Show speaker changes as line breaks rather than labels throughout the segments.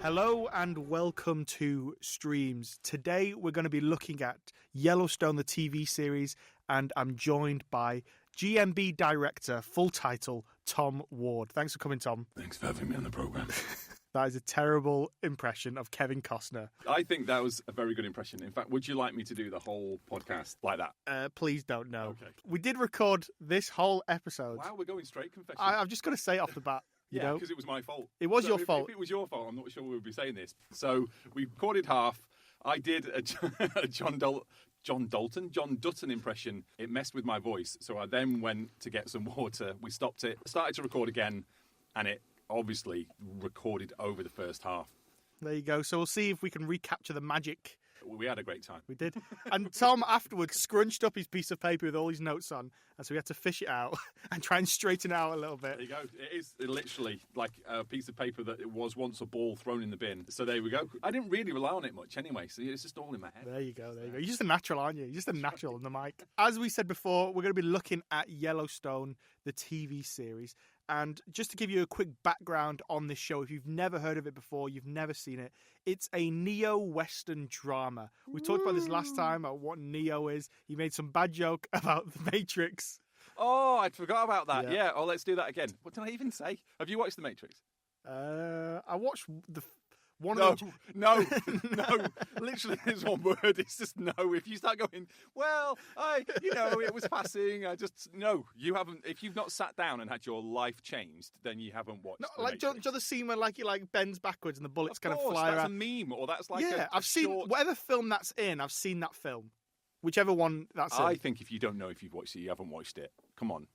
Hello and welcome to Streams. Today we're going to be looking at Yellowstone, the TV series, and I'm joined by GMB Director, full title, Tom Ward. Thanks for coming, Tom.
Thanks for having me on the programme.
That is a terrible impression of Kevin Costner.
I think that was a very good impression. In fact, would you like me to do the whole podcast like that?
Please don't, no.
Okay.
We did record this whole episode.
Wow, we're going straight confession.
I've just got to say it off the bat.
Yeah, because it was my fault.
It was your fault.
If it was your fault, I'm not sure we would be saying this. So we recorded half. I did a John Dutton impression. It messed with my voice. So I then went to get some water. We stopped it, started to record again, and it obviously recorded over the first half.
There you go. So we'll see if we can recapture the magic.
We had a great time.
We did. And Tom afterwards scrunched up his piece of paper with all his notes on, and so we had to fish it out and try and straighten it out a little bit.
There you go. It is literally like a piece of paper that it was once a ball thrown in the bin. So there we go. I didn't really rely on it much anyway, so it's just all in my head.
There you go. There you go. You're just a natural, aren't you? You're just a natural on the mic. As we said before, we're going to be looking at Yellowstone, the TV series. And just to give you a quick background on this show, if you've never heard of it before, you've never seen it, it's a neo-Western drama. We talked about this last time, about what Neo is. You made some bad joke about The Matrix.
Oh, I forgot about that. Yeah. Oh, let's do that again. What did I even say? Have you watched The Matrix?
I watched
No. Literally, there's one word. It's just no. If you start going, well, it was passing. No, you haven't. If you've not sat down and had your life changed, then you haven't watched.
No, like, do you know the scene where he bends backwards and the bullets kind of fly
that's
around?
That's a meme, or that's like
I've seen whatever film that's in. I've seen that film, whichever one that's in.
I think if you don't know if you've watched it, you haven't watched it. Come on.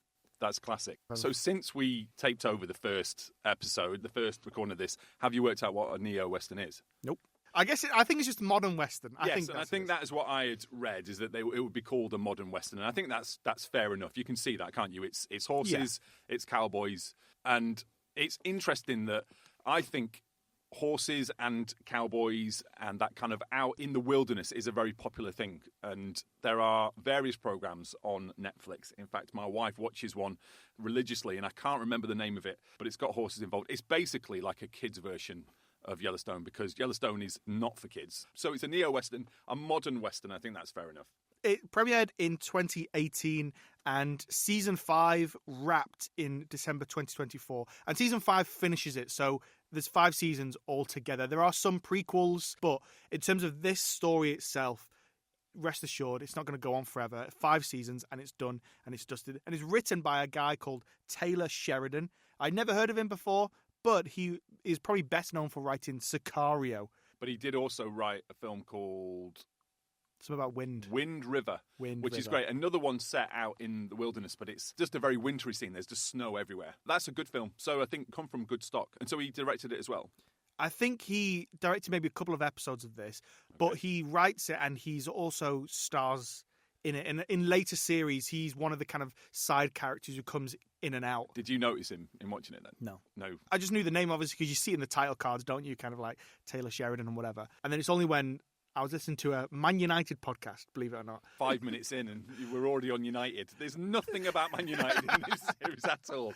That's classic. So since we taped over the first episode, the first recording of this, have you worked out what a neo-Western is?
Nope. I think it's just modern Western. I think
that is what I had read, is that it would be called a modern Western. And I think that's fair enough. You can see that, can't you? It's horses, It's cowboys. And it's interesting that I think horses and cowboys and that kind of out in the wilderness is a very popular thing. And there are various programs on Netflix. In fact, my wife watches one religiously, and I can't remember the name of it, but it's got horses involved. It's basically like a kid's version of Yellowstone, because Yellowstone is not for kids. So it's a neo-Western, a modern Western. I think that's fair enough.
It premiered in 2018 and season 5 wrapped in December 2024. And season 5 finishes it. So there's 5 seasons altogether. There are some prequels, but in terms of this story itself, rest assured, it's not going to go on forever. 5 seasons and it's done and it's dusted. And it's written by a guy called Taylor Sheridan. I'd never heard of him before, but he is probably best known for writing Sicario.
But he did also write a film called
something about
Wind River, which is great. Another one set out in the wilderness, but it's just a very wintry scene. There's just snow everywhere. That's a good film. So I think come from good stock. And so he directed it as well.
I think he directed maybe a couple of episodes of this, but he writes it and he's also stars in it. And in later series, he's one of the kind of side characters who comes in and out.
Did you notice him in watching it then?
No. I just knew the name, obviously, because you see it in the title cards, don't you? Kind of like Taylor Sheridan and whatever. And then it's only when I was listening to a Man United podcast, believe it or not.
5 minutes in and we're already on United. There's nothing about Man United in this series at all.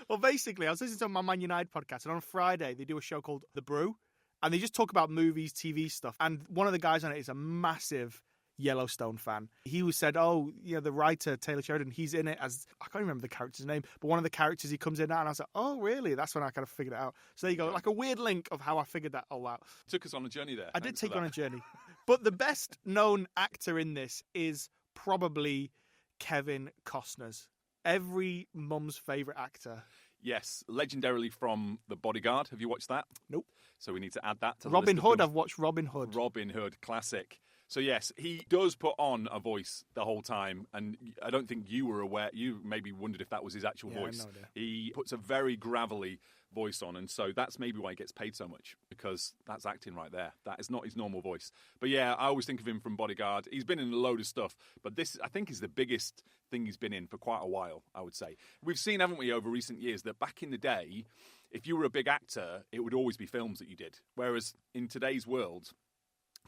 Well, basically, I was listening to my Man United podcast, and on Friday they do a show called The Brew, and they just talk about movies, TV stuff. And one of the guys on it is a massive Yellowstone fan. He said, the writer, Taylor Sheridan, he's in it as, I can't remember the character's name, but one of the characters he comes in at, and I was like, oh, really? That's when I kind of figured it out. So there you go, like a weird link of how I figured that all out.
Took us on a journey there.
I did take you on a journey. But the best known actor in this is probably Kevin Costner. Every mum's favourite actor.
Yes, legendarily from The Bodyguard. Have you watched that?
Nope.
So we need to add that to the
Robin
list
Hood. I've watched Robin Hood.
Robin Hood, classic. So yes, he does put on a voice the whole time, and I don't think you were aware. You maybe wondered if that was his actual voice.
No idea.
He puts a very gravelly voice on, and so that's maybe why he gets paid so much, because that's acting right there. That is not his normal voice. But yeah, I always think of him from Bodyguard. He's been in a load of stuff, but this, I think, is the biggest thing he's been in for quite a while, I would say. We've seen, haven't we, over recent years, that back in the day, if you were a big actor, it would always be films that you did. Whereas in today's world,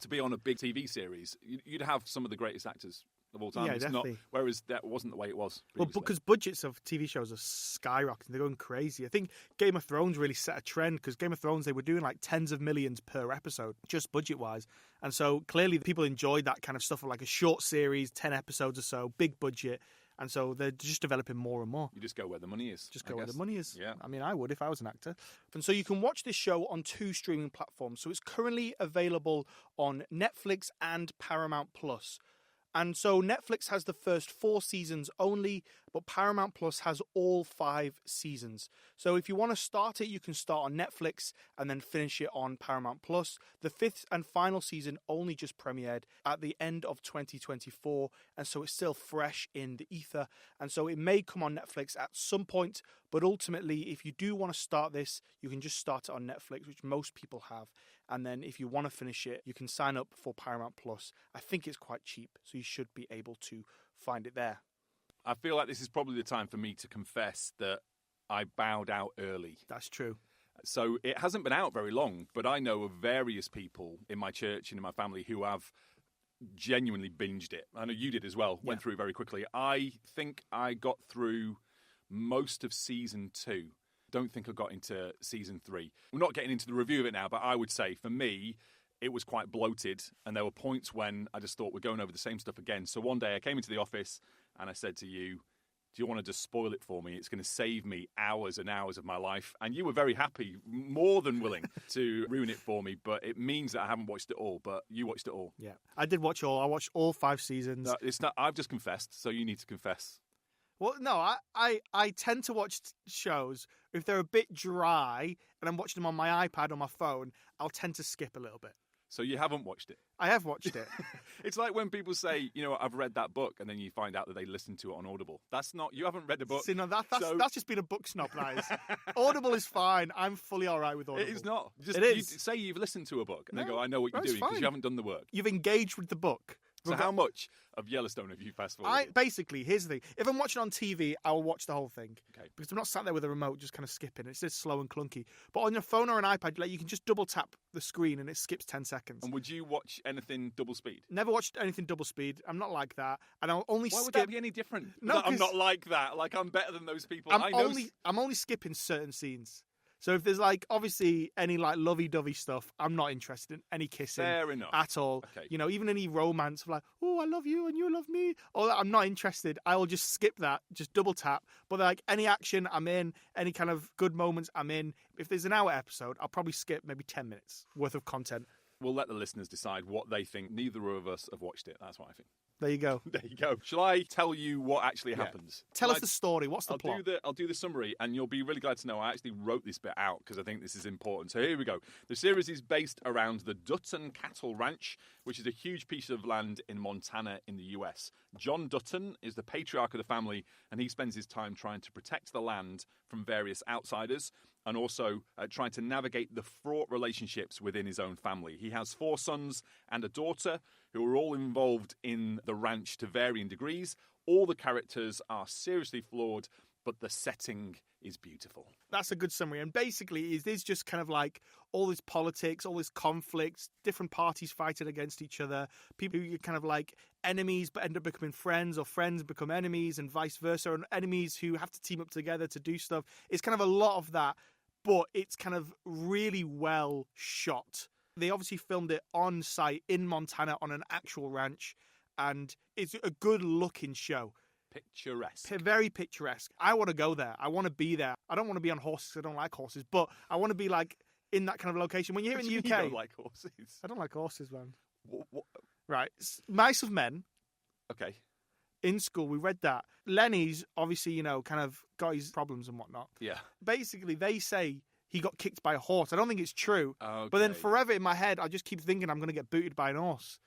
to be on a big TV series, you'd have some of the greatest actors of all time.
Yeah,
It's
definitely.
not. Whereas that wasn't the way it was
Well,
previously.
because budgets of TV shows are skyrocketing. They're going crazy. I think Game of Thrones really set a trend because Game of Thrones, they were doing like tens of millions per episode, just budget-wise. And so clearly people enjoyed that kind of stuff of like a short series, 10 episodes or so, big budget. And so they're just developing more and more.
You just go where the money is.
Just go where the money is.
Yeah.
I mean, I would if I was an actor. And so you can watch this show on 2 streaming platforms. So it's currently available on Netflix and Paramount Plus. And so Netflix has the first 4 seasons only, but Paramount Plus has all 5 seasons. So if you want to start it, you can start on Netflix and then finish it on Paramount Plus. The 5th and final season only just premiered at the end of 2024, and so it's still fresh in the ether. And so it may come on Netflix at some point, but ultimately, if you do want to start this, you can just start it on Netflix, which most people have. And then if you want to finish it, you can sign up for Paramount Plus. I think it's quite cheap, so you should be able to find it there.
I feel like this is probably the time for me to confess that I bowed out early.
That's true.
So it hasn't been out very long, but I know of various people in my church and in my family who have genuinely binged it. I know you did as well, went through it very quickly. I think I got through most of season 2. Don't think I got into season 3. We're not getting into the review of it now, but I would say for me, it was quite bloated. And there were points when I just thought we're going over the same stuff again. So one day I came into the office and I said to you, do you want to just spoil it for me? It's going to save me hours and hours of my life. And you were very happy, more than willing to ruin it for me. But it means that I haven't watched it all. But you watched it all.
Yeah, I did watch all. I watched all 5 seasons.
No, it's not. I've just confessed, so you need to confess.
Well, no, I tend to watch shows, if they're a bit dry and I'm watching them on my iPad or my phone, I'll tend to skip a little bit.
So you haven't watched it?
I have watched it.
It's like when people say, you know, I've read that book, and then you find out that they listened to it on Audible. That's not, you haven't read the book.
See, no, that's just been a book snob, that is. Audible is fine. I'm fully all right with Audible.
It is not. Just,
it is.
You say you've listened to a book, and
No,
they go, I know what you're
that's
doing, because
fine.
you haven't done the work.
You've engaged with the book.
So how much of Yellowstone have you fast forwarded?
Basically, here's the thing. If I'm watching on TV, I will watch the whole thing.
Okay.
Because I'm not sat there with a remote just kind of skipping. It's just slow and clunky. But on your phone or an iPad, like, you can just double tap the screen and it skips 10 seconds.
And would you watch anything double speed?
Never watched anything double speed. I'm not like that. And I'll only
Why
skip...
would that be any different?
No,
I'm
'cause
not like that. Like, I'm better than those people.
I'm only skipping certain scenes. So if there's like obviously any like lovey-dovey stuff, I'm not interested in any kissing
Fair enough.
at all.
Okay.
You know, even any romance of like, oh, I love you and you love me. All that, I'm not interested. I will just skip that, just double tap. But like any action, I'm in. Any kind of good moments, I'm in. If there's an hour episode, I'll probably skip maybe 10 minutes worth of content.
We'll let the listeners decide what they think. Neither of us have watched it. That's what I think.
There you go.
There you go. Shall I tell you what actually happens?
Tell us the story. What's the plot?
I'll do the summary, and you'll be really glad to know I actually wrote this bit out because I think this is important. So here we go. The series is based around the Dutton Cattle Ranch, which is a huge piece of land in Montana in the US. John Dutton is the patriarch of the family, and he spends his time trying to protect the land from various outsiders and also trying to navigate the fraught relationships within his own family. He has 4 sons and a daughter who are all involved in the ranch to varying degrees. All the characters are seriously flawed, but the setting is beautiful.
That's a good summary. And basically, is this just kind of like all this politics, all this conflict, different parties fighting against each other, people who are kind of like enemies but end up becoming friends, or friends become enemies, and vice versa, and enemies who have to team up together to do stuff. It's kind of a lot of that, but it's kind of really well shot. They obviously filmed it on site in Montana on an actual ranch, and it's a good looking show.
Picturesque.
Very picturesque. I want to go there. I want to be there. I don't want to be on horses. I don't like horses, but I want to be like in that kind of location. When you're here in the UK,
You don't like horses.
I don't like horses, man.
What?
Right, Mice of Men.
Okay.
In school, we read that. Lenny's obviously, you know, kind of got his problems and whatnot.
Yeah.
Basically, they say he got kicked by a horse. I don't think it's true.
Okay.
But then forever in my head, I just keep thinking I'm going to get booted by an horse.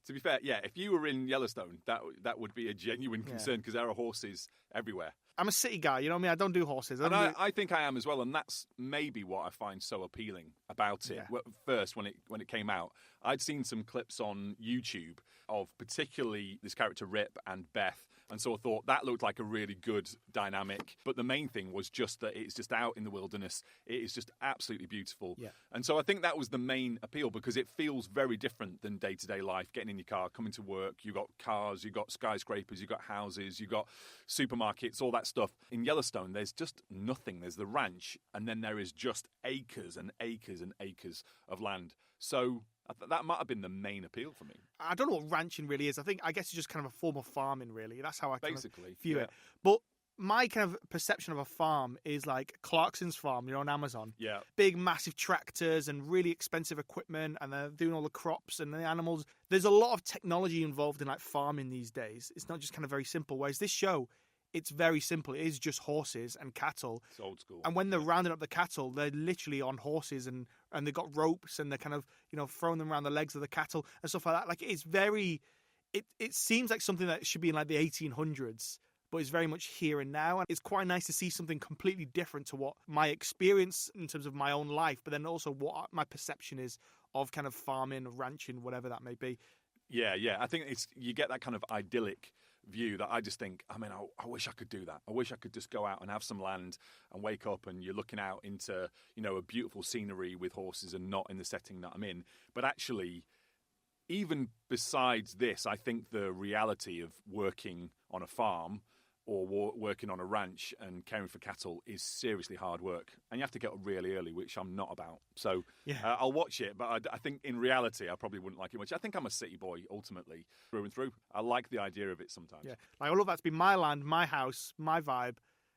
To be fair, yeah, if you were in Yellowstone, that would be a genuine concern because there are horses everywhere.
I'm a city guy, you know what I mean? I don't do horses.
I think I am as well, and that's maybe what I find so appealing about it.
Yeah.
Well, first, when it came out, I'd seen some clips on YouTube of particularly this character Rip and Beth, And so I thought that looked like a really good dynamic. But the main thing was just that it's just out in the wilderness. It is just absolutely beautiful.
Yeah.
And so I think that was the main appeal, because it feels very different than day-to-day life. Getting in your car, coming to work, you've got cars, you've got skyscrapers, you've got houses, you've got supermarkets, all that stuff. In Yellowstone, there's just nothing. There's the ranch, and then there is just acres and acres and acres of land. So that might have been the main appeal for me.
I don't know what ranching really is. I guess it's just kind of a form of farming, really. That's how I kind of view
yeah.
it. But my kind of perception of a farm is like Clarkson's farm, on Amazon.
Yeah.
Big, massive tractors and really expensive equipment, and they're doing all the crops and the animals. There's a lot of technology involved in like farming these days. It's not just kind of very simple. Whereas this show, it's very simple. It is just horses and cattle.
It's old school.
And when they're rounding up the cattle, they're literally on horses and they've got ropes and they're kind of, throwing them around the legs of the cattle and stuff like that. Like, it's very, it seems like something that should be in like the 1800s, but it's very much here and now. And it's quite nice to see something completely different to what my experience in terms of my own life, but then also what my perception is of kind of farming, ranching, whatever that may be.
Yeah. I think you get that kind of idyllic view that I just think, I wish I could do that. I wish I could just go out and have some land and wake up and you're looking out into, a beautiful scenery with horses and not in the setting that I'm in. But actually, even besides this, I think the reality of working on a farm or working on a ranch and caring for cattle is seriously hard work. And you have to get up really early, which I'm not about. So
yeah.
I'll watch it, but I think in reality, I probably wouldn't like it much. I think I'm a city boy, ultimately, through and through. I like the idea of it sometimes.
Yeah, like I love that to be my land, my house, my vibe.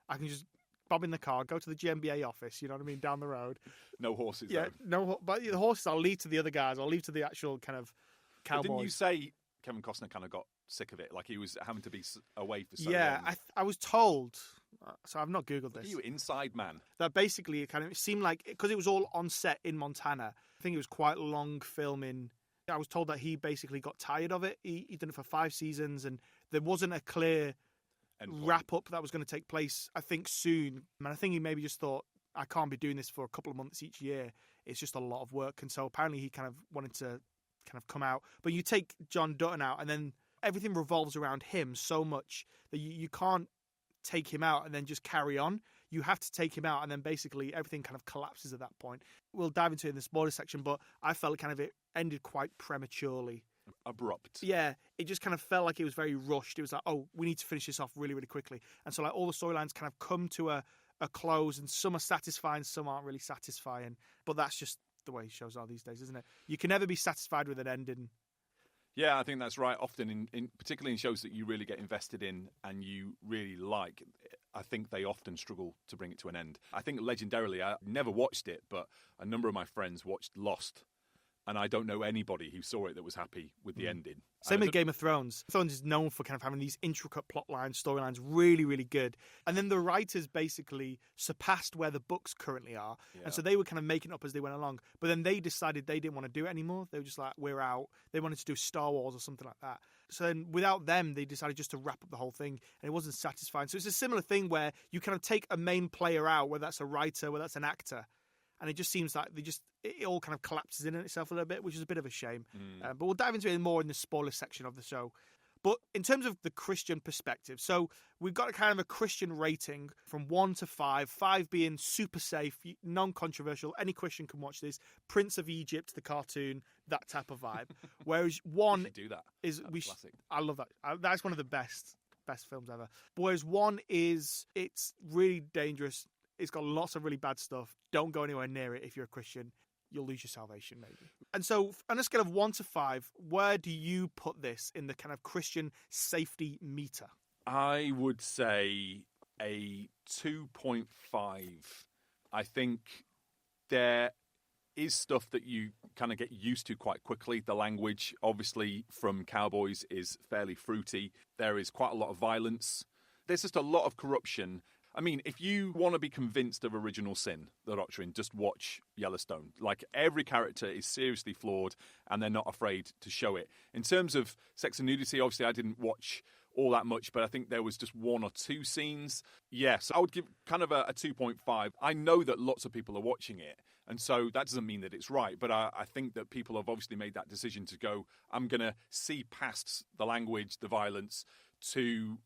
I can just bob in the car, go to the GMBA office, you know what I mean, down the road.
No horses,
Yeah,
though.
but the horses I'll leave to the other guys. I'll leave to the actual kind of cowboys.
But didn't you say Kevin Costner kind of got sick of it? Like he was having to be away for so long.
Yeah, I was told, so I've not Googled this.
Are you inside man?
That basically it seemed like, because it was all on set in Montana, I think it was quite long filming. I was told that he basically got tired of it. He'd done it for 5 seasons and there wasn't a clear wrap up that was going to take place, I think, soon. And I think he maybe just thought, I can't be doing this for a couple of months each year. It's just a lot of work. And so apparently he kind of wanted to kind of come out. But you take John Dutton out and then everything revolves around him so much that you can't take him out and then just carry on. You have to take him out and then basically everything kind of collapses at that point. We'll dive into it in the spoiler section, but I felt it ended quite prematurely.
Abrupt.
Yeah, it just kind of felt like it was very rushed. It was like, oh, we need to finish this off really, really quickly. And so like all the storylines kind of come to a close, and some are satisfying, some aren't really satisfying. But that's just the way shows are these days, isn't it? You can never be satisfied with an ending.
Yeah, I think that's right. Often, particularly in shows that you really get invested in and you really like, I think they often struggle to bring it to an end. I think legendarily, I never watched it, but a number of my friends watched Lost. And I don't know anybody who saw it that was happy with the ending.
Same with Game of Thrones. Thrones is known for kind of having these intricate plot lines, storylines, really, really good. And then the writers basically surpassed where the books currently are. Yeah. And so they were kind of making it up as they went along. But then they decided they didn't want to do it anymore. They were just like, we're out. They wanted to do Star Wars or something like that. So then without them, they decided just to wrap up the whole thing. And it wasn't satisfying. So it's a similar thing where you kind of take a main player out, whether that's a writer, whether that's an actor. And it just seems like it all kind of collapses in itself a little bit, which is a bit of a shame. But we'll dive into it more in the spoiler section of the show. But in terms of the Christian perspective, so we've got a kind of a Christian rating from 1 to 5, 5 being super safe, non-controversial, any Christian can watch this, Prince of Egypt, the cartoon, that type of vibe. Whereas 1
do that.
is...
Classic.
I love that. That's one of the best films ever. Whereas 1 is, it's really dangerous. It's got lots of really bad stuff. Don't go anywhere near it if you're a Christian. You'll lose your salvation, maybe. And so, on a scale of 1 to 5, where do you put this in the kind of Christian safety meter?
I would say a 2.5. I think there is stuff that you kind of get used to quite quickly. The language, obviously, from cowboys is fairly fruity. There is quite a lot of violence. There's just a lot of corruption. I mean, if you want to be convinced of original sin, the doctrine, just watch Yellowstone. Like, every character is seriously flawed, and they're not afraid to show it. In terms of sex and nudity, obviously, I didn't watch all that much, but I think there was just 1 or 2 scenes. Yes, I would give kind of a 2.5. I know that lots of people are watching it, and so that doesn't mean that it's right, but I think that people have obviously made that decision to go, I'm going to see past the language, the violence, to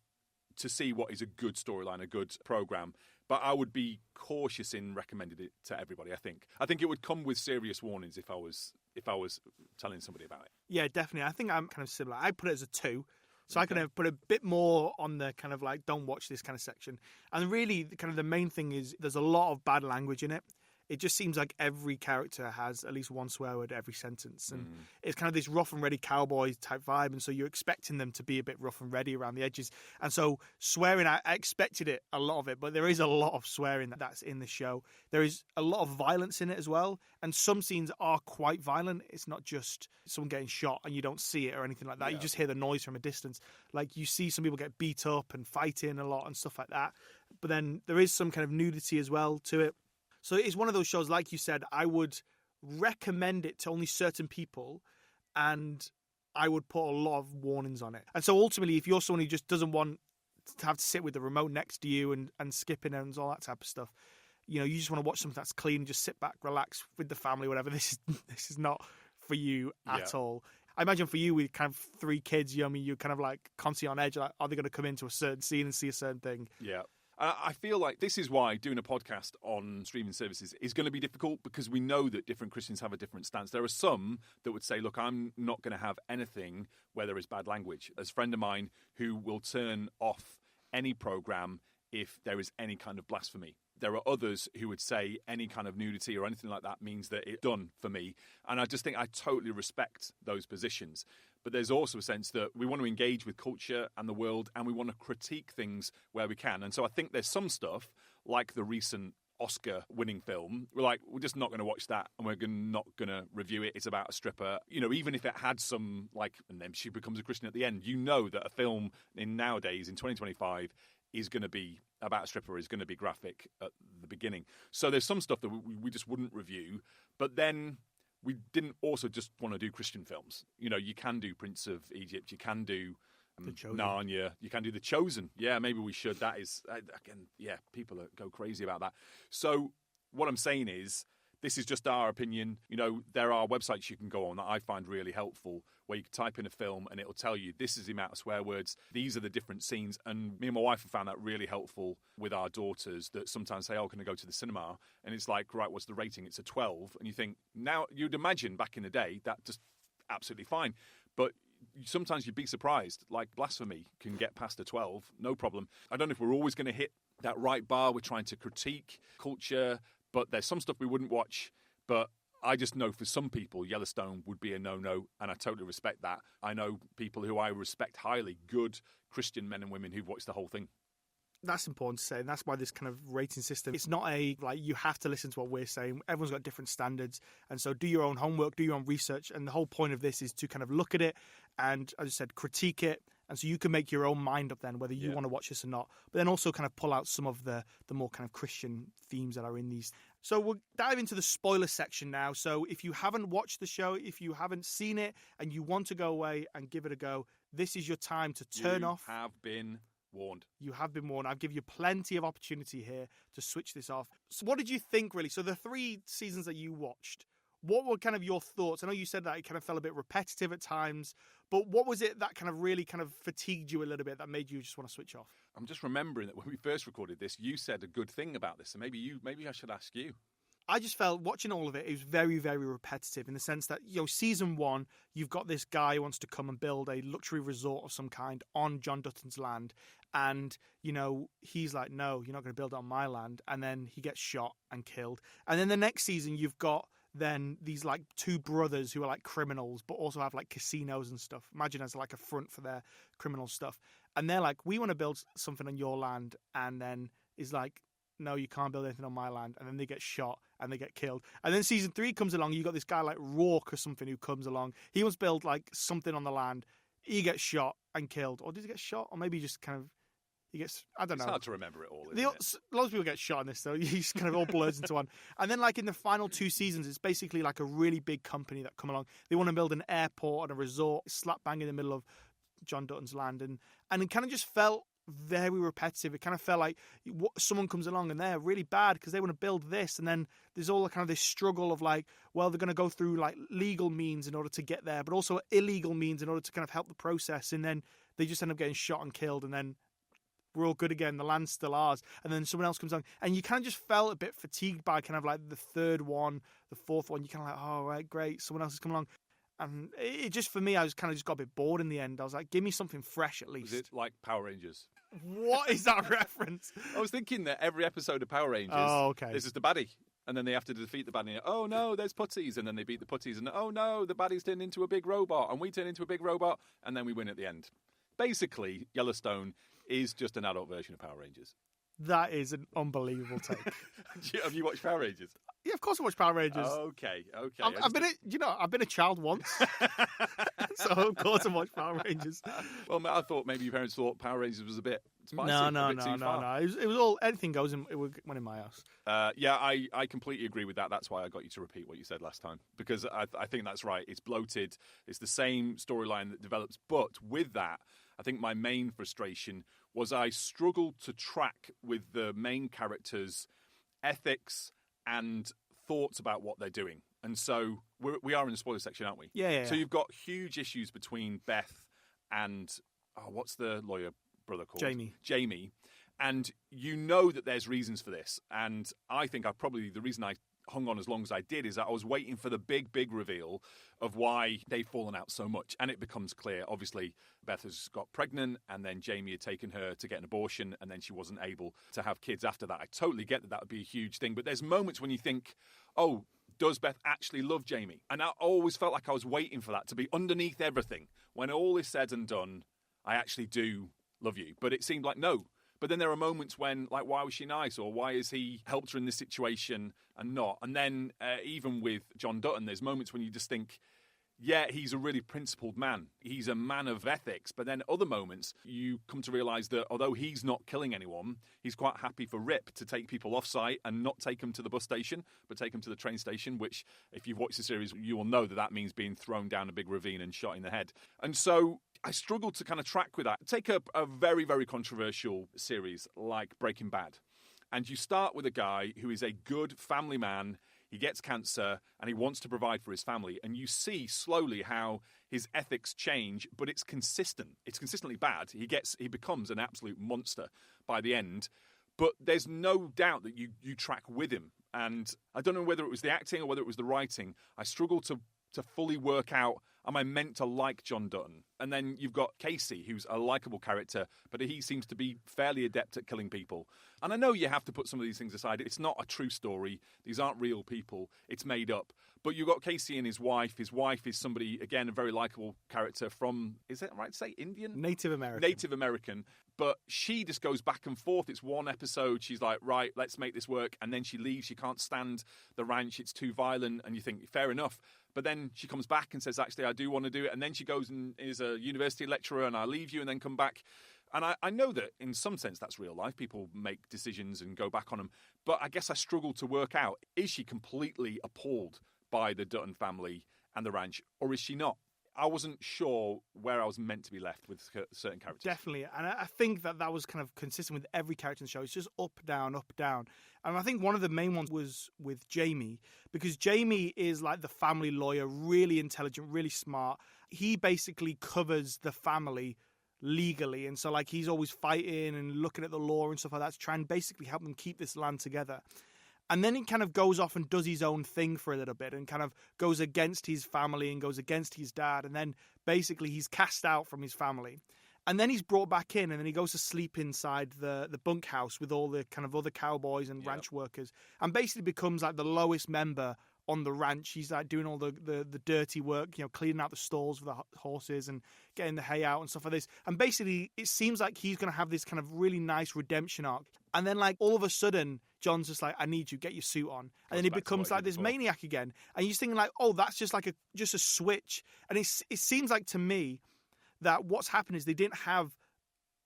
to see what is a good storyline, a good program. But I would be cautious in recommending it to everybody. I think it would come with serious warnings if I was telling somebody about it.
Yeah, definitely. I think I'm kind of similar. I put it as a 2. So I kind of put a bit more on the kind of like, don't watch this kind of section. And really, kind of the main thing is there's a lot of bad language in it. It just seems like every character has at least one swear word every sentence. And it's kind of this rough and ready cowboy type vibe. And so you're expecting them to be a bit rough and ready around the edges. And so swearing, I expected it, a lot of it, but there is a lot of swearing that's in the show. There is a lot of violence in it as well. And some scenes are quite violent. It's not just someone getting shot and you don't see it or anything like that. Yeah. You just hear the noise from a distance. Like you see some people get beat up and fighting a lot and stuff like that. But then there is some kind of nudity as well to it. So it's one of those shows, like you said, I would recommend it to only certain people and I would put a lot of warnings on it. And so ultimately, if you're someone who just doesn't want to have to sit with the remote next to you and skipping and all that type of stuff, you just want to watch something that's clean, just sit back, relax with the family, whatever, this is not for you at all. I imagine for you with kind of 3 kids, you're kind of like constantly on edge, like, are they going to come into a certain scene and see a certain thing?
Yeah. I feel like this is why doing a podcast on streaming services is going to be difficult because we know that different Christians have a different stance. There are some that would say, look, I'm not going to have anything where there is bad language. There's a friend of mine who will turn off any program if there is any kind of blasphemy. There are others who would say any kind of nudity or anything like that means that it's done for me. And I just think I totally respect those positions. But there's also a sense that we want to engage with culture and the world and we want to critique things where we can. And so I think there's some stuff, like the recent Oscar-winning film, we're just not going to watch that and we're not going to review it. It's about a stripper. Even if it had some, and then she becomes a Christian at the end, that a film nowadays, in 2025, is going to be about a stripper, is going to be graphic at the beginning. So there's some stuff that we just wouldn't review. But then we didn't also just want to do Christian films. You can do Prince of Egypt, you can do Narnia, you can do The Chosen. Yeah, maybe we should. That is, again, people go crazy about that. So what I'm saying is, this is just our opinion. There are websites you can go on that I find really helpful where you can type in a film and it'll tell you this is the amount of swear words, these are the different scenes. And me and my wife have found that really helpful with our daughters that sometimes say, can I go to the cinema? And it's like, right, what's the rating? It's a 12. And you think, now you'd imagine back in the day, that just absolutely fine. But sometimes you'd be surprised, like blasphemy can get past a 12, no problem. I don't know if we're always going to hit that right bar. We're trying to critique culture, but there's some stuff we wouldn't watch. But I just know for some people, Yellowstone would be a no-no, and I totally respect that. I know people who I respect highly, good Christian men and women who've watched the whole thing.
That's important to say, and that's why this kind of rating system, it's not you have to listen to what we're saying. Everyone's got different standards, and so do your own homework, do your own research, and the whole point of this is to kind of look at it and, as I said, critique it, and so you can make your own mind up then whether you want to watch this or not, but then also kind of pull out some of the more kind of Christian themes that are in these. So we'll dive into the spoiler section now. So if you haven't watched the show, if you haven't seen it, and you want to go away and give it a go, this is your time to turn off.
You have been warned.
You have been warned. I'll give you plenty of opportunity here to switch this off. So what did you think, really? So the 3 seasons that you watched, what were kind of your thoughts? I know you said that it kind of felt a bit repetitive at times, but what was it that kind of really kind of fatigued you a little bit that made you just want to switch off?
I'm just remembering that when we first recorded this, you said a good thing about this, so maybe I should ask you.
I just felt watching all of it, it was very, very repetitive in the sense that, season 1, you've got this guy who wants to come and build a luxury resort of some kind on John Dutton's land. And, he's like, no, you're not going to build it on my land. And then he gets shot and killed. And then the next season, you've got then these 2 brothers who are criminals, but also have casinos and stuff. Imagine as a front for their criminal stuff. And they're like, we want to build something on your land. And then is like, no, you can't build anything on my land. And then they get shot and they get killed. And then season 3 comes along. You got this guy like Rourke or something who comes along. He wants to build something on the land. He gets shot and killed. Or did he get shot? Or maybe he just kind of, he gets, I don't know.
It's hard to remember it all.
Lots of people get shot in this, though. He's kind of all blurs into one. And then in the final 2 seasons, it's basically a really big company that come along. They want to build an airport and a resort slap bang in the middle of John Dutton's land. And it kind of just felt very repetitive. It kind of felt like someone comes along and they're really bad because they want to build this, and then there's all kind of this struggle of they're going to go through legal means in order to get there, but also illegal means in order to kind of help the process, and then they just end up getting shot and killed, and then we're all good again, the land's still ours. And then someone else comes on, and you kind of just felt a bit fatigued by kind of like the third one, the fourth one. You kind of like, oh, right, great, someone else has come along. And it just, for me, I was kind of just got a bit bored in the end. I was like, give me something fresh at least.
Was it like Power Rangers?
What is that reference?
I was thinking that every episode of Power Rangers, this is the baddie. And then they have to defeat the baddie. Oh, no, there's putties. And then they beat the putties. And oh, no, the baddie's turned into a big robot. And we turn into a big robot. And then we win at the end. Basically, Yellowstone is just an adult version of Power Rangers.
That is an unbelievable take.
Have you watched Power Rangers?
Yeah, of course I watch Power Rangers.
Okay.
I've been a child once, so of course I watch Power Rangers.
Well, I thought maybe your parents thought Power Rangers was a bit spicy.
No. It was all anything goes. It went in my house.
I completely agree with that. That's why I got you to repeat what you said last time, because I think that's right. It's bloated. It's the same storyline that develops, but with that, I think my main frustration was I struggled to track with the main characters' ethics and thoughts about what they're doing. And so we are in the spoiler section, aren't we?
Yeah.
So you've got huge issues between Beth and, what's the lawyer brother called? Jamie. And you know that there's reasons for this. And I think the reason I hung on as long as I did is that I was waiting for the big reveal of why they've fallen out so much. And it becomes clear. Obviously, Beth has got pregnant, and then Jamie had taken her to get an abortion, and then she wasn't able to have kids after that. I totally get that would be a huge thing. But there's moments when you think, oh, does Beth actually love Jamie? And I always felt like I was waiting for that to be underneath everything. When all is said and done, I actually do love you. But it seemed like no. But then there are moments when, like, why was she nice? Or why has he helped her in this situation and not? And then even with John Dutton, there's moments when you just think, yeah, he's a really principled man. He's a man of ethics. But then other moments, you come to realise that although he's not killing anyone, he's quite happy for Rip to take people off-site and not take them to the bus station, but take them to the train station, which, if you've watched the series, you will know that means being thrown down a big ravine and shot in the head. And so I struggled to kind of track with that. Take a very, very controversial series like Breaking Bad. And you start with a guy who is a good family man. He gets cancer and he wants to provide for his family. And you see slowly how his ethics change, but it's consistent. It's consistently bad. He becomes an absolute monster by the end. But there's no doubt that you track with him. And I don't know whether it was the acting or whether it was the writing. I struggled to fully work out, am I meant to like John Dutton? And then you've got Casey, who's a likeable character, but he seems to be fairly adept at killing people. And I know you have to put some of these things aside. It's not a true story. These aren't real people. It's made up. But you've got Casey and his wife. His wife is somebody, again, a very likeable character from, is it right to say Indian?
Native American.
Native American. But she just goes back and forth. It's one episode. She's like, right, let's make this work. And then she leaves. She can't stand the ranch. It's too violent. And you think, fair enough. But then she comes back and says, actually, I do want to do it. And then she goes and is a university lecturer and I leave you and then come back. And I know that in some sense that's real life. People make decisions and go back on them. But I guess I struggle to work out, is she completely appalled by the Dutton family and the ranch, or is she not? I wasn't sure where I was meant to be left with certain characters.
Definitely. And I think that was kind of consistent with every character in the show. It's just up, down, up, down. And I think one of the main ones was with Jamie, because Jamie is like the family lawyer, really intelligent, really smart. He basically covers the family legally. And so like he's always fighting and looking at the law and stuff like that to try and basically help them keep this land together. And then he kind of goes off and does his own thing for a little bit and kind of goes against his family and goes against his dad. And then basically he's cast out from his family. And then he's brought back in and then he goes to sleep inside the bunkhouse with all the kind of other cowboys and ranch workers and basically becomes like the lowest member on the ranch. He's like doing all the dirty work, you know, cleaning out the stalls for the horses and getting the hay out and stuff like this. And basically it seems like he's going to have this kind of really nice redemption arc. And then like all of a sudden, John's just like, I need you, get your suit on. And then he becomes like this maniac again. And you're thinking like, oh, that's just like a switch. And it seems like to me that what's happened is they didn't have,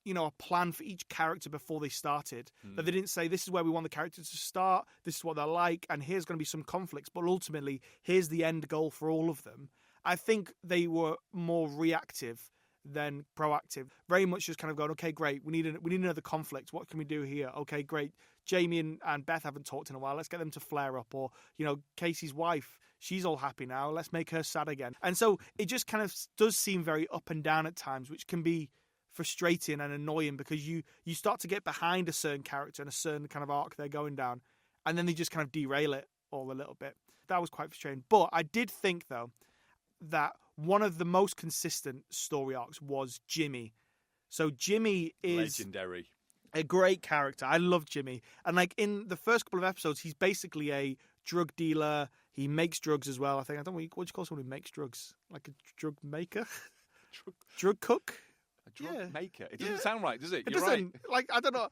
you know, a plan for each character before they started. That they didn't say, this is where we want the characters to start, this is what they're like, and here's going to be some conflicts, but ultimately, here's the end goal for all of them. I think they were more reactive than proactive. Very much just kind of going, okay, great, we need another conflict. What can we do here? Okay, great. Jamie and Beth haven't talked in a while. Let's get them to flare up. Or, you know, Casey's wife, she's all happy now. Let's make her sad again. And so it just kind of does seem very up and down at times, which can be frustrating and annoying because you start to get behind a certain character and a certain kind of arc they're going down, and then they just kind of derail it all a little bit. That was quite frustrating. But I did think, though, that one of the most consistent story arcs was Jimmy. So Jimmy is
legendary,
a great character. I love Jimmy. And like in the first couple of episodes, he's basically a drug dealer. He makes drugs as well. I don't know, what do you call someone who makes drugs? Like a drug maker? Drug cook?
A drug maker. It doesn't sound right, does it?
It
You're
doesn't.
right.
Like, I don't know.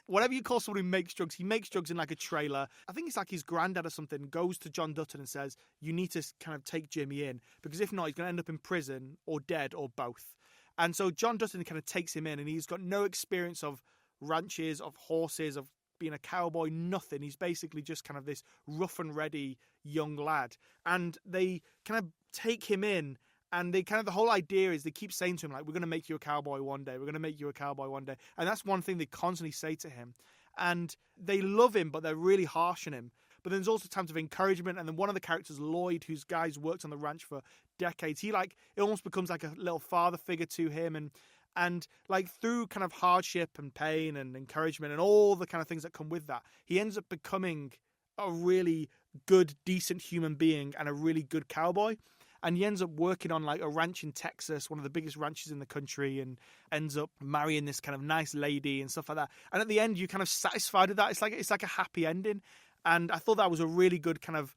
Whatever you call someone who makes drugs, he makes drugs in like a trailer. I think it's like his granddad or something goes to John Dutton and says, you need to kind of take Jimmy in, because if not, he's going to end up in prison or dead or both. And so John Dutton kind of takes him in, and he's got no experience of ranches, of horses, of being a cowboy, nothing. He's basically just kind of this rough and ready young lad. And they kind of take him in, and they kind of, the whole idea is they keep saying to him, like, we're going to make you a cowboy one day. We're going to make you a cowboy one day. And that's one thing they constantly say to him. And they love him, but they're really harsh on him. But then there's also times of encouragement. And then one of the characters, Lloyd, whose guy's worked on the ranch for decades, it almost becomes like a little father figure to him. And like through kind of hardship and pain and encouragement and all the kind of things that come with that, he ends up becoming a really good, decent human being and a really good cowboy. And he ends up working on like a ranch in Texas, one of the biggest ranches in the country, and ends up marrying this kind of nice lady and stuff like that. And at the end, you're kind of satisfied with that. It's like a happy ending. And I thought that was a really good kind of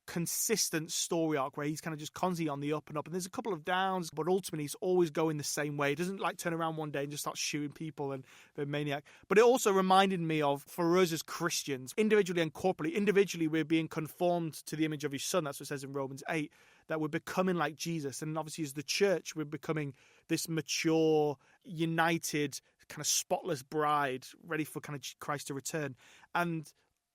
consistent story arc where he's kind of just constantly on the up and up. And there's a couple of downs, but ultimately he's always going the same way. He doesn't like turn around one day and just start shooting people and be a maniac. But it also reminded me of, for us as Christians, individually and corporately, individually we're being conformed to the image of his son. That's what it says in Romans 8, that we're becoming like Jesus. And obviously as the church, we're becoming this mature, united, kind of spotless bride ready for kind of Christ to return. And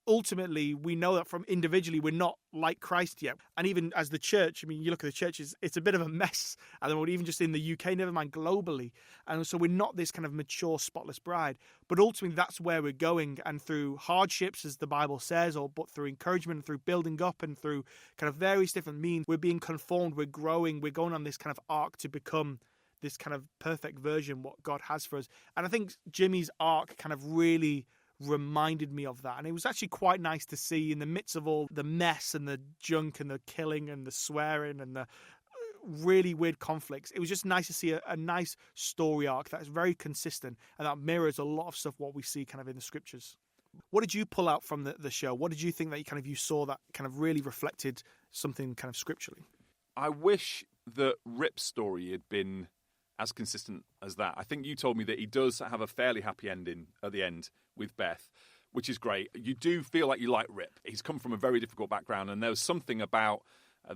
ultimately, we know that from individually, we're not like Christ yet. And even as the church, I mean, you look at the church, it's a bit of a mess at the moment, even just in the UK, never mind globally. And so we're not this kind of mature, spotless bride. But ultimately, that's where we're going. And through hardships, as the Bible says, but through encouragement, through building up, and through kind of various different means, we're being conformed, we're growing, we're going on this kind of arc to become this kind of perfect version, what God has for us. And I think Jimmy's arc kind of really reminded me of that, and it was actually quite nice to see in the midst of all the mess and the junk and the killing and the swearing and the really weird conflicts. It was just nice to see a nice story arc that's very consistent and that mirrors a lot of stuff what we see kind of in the scriptures. What did you pull out from the show? What did you think that you saw that kind of really reflected something kind of scripturally?
I wish that Rip's story had been as consistent as that. I think you told me that he does have a fairly happy ending at the end with Beth, which is great. You do feel like you like Rip. He's come from a very difficult background, and there was something about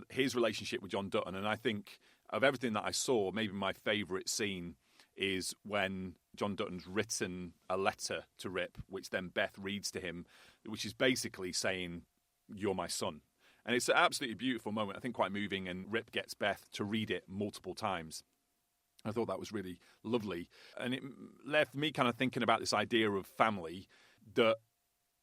his relationship with John Dutton. And I think of everything that I saw, maybe my favourite scene is when John Dutton's written a letter to Rip, which then Beth reads to him, which is basically saying, "You're my son." And it's an absolutely beautiful moment, I think quite moving, and Rip gets Beth to read it multiple times. I thought that was really lovely. And it left me kind of thinking about this idea of family, that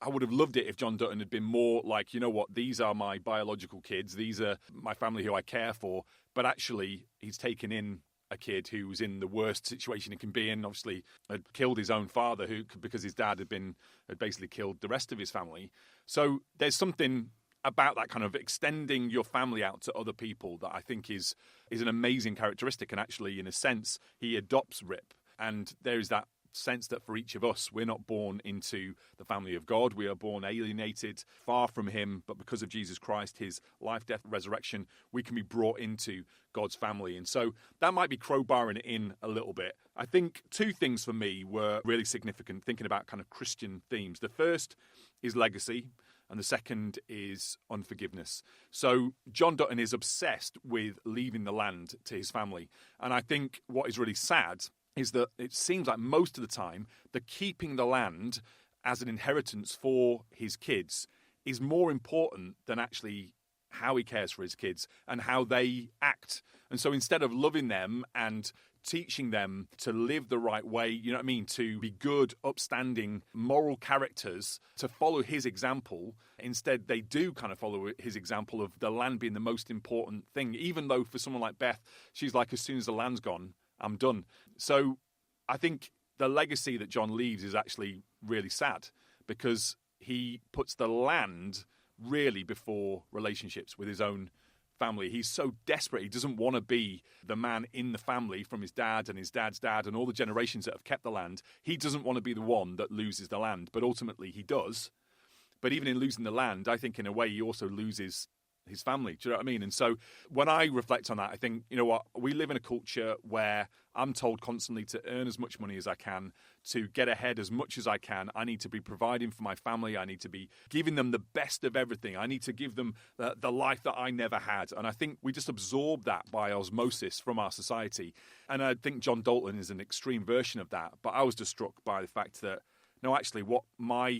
I would have loved it if John Dutton had been more like, you know what, these are my biological kids, these are my family who I care for, but actually he's taken in a kid who was in the worst situation he can be in, obviously had killed his own father because his dad had basically killed the rest of his family. So there's something about that kind of extending your family out to other people that I think is an amazing characteristic. And actually, in a sense, he adopts Rip. And there's that sense that for each of us, we're not born into the family of God. We are born alienated, far from him. But because of Jesus Christ, his life, death, resurrection, we can be brought into God's family. And so that might be crowbarring it in a little bit. I think two things for me were really significant, thinking about kind of Christian themes. The first is legacy, and the second is unforgiveness. So John Dutton is obsessed with leaving the land to his family. And I think what is really sad is that it seems like most of the time, the keeping the land as an inheritance for his kids is more important than actually how he cares for his kids and how they act. And so instead of loving them and teaching them to live the right way, you know what I mean, to be good, upstanding, moral characters, to follow his example, instead they do kind of follow his example of the land being the most important thing, even though for someone like Beth, she's like, as soon as the land's gone, I'm done. So I think the legacy that John leaves is actually really sad because he puts the land really before relationships with his own family. He's so desperate. He doesn't want to be the man in the family from his dad and his dad's dad and all the generations that have kept the land. He doesn't want to be the one that loses the land, but ultimately he does. But even in losing the land, I think in a way he also loses his family. Do you know what I mean? And so when I reflect on that, I think, you know what, we live in a culture where I'm told constantly to earn as much money as I can, to get ahead as much as I can. I need to be providing for my family. I need to be giving them the best of everything. I need to give them the life that I never had. And I think we just absorb that by osmosis from our society. And I think John Dalton is an extreme version of that. But I was just struck by the fact that, no, actually, what my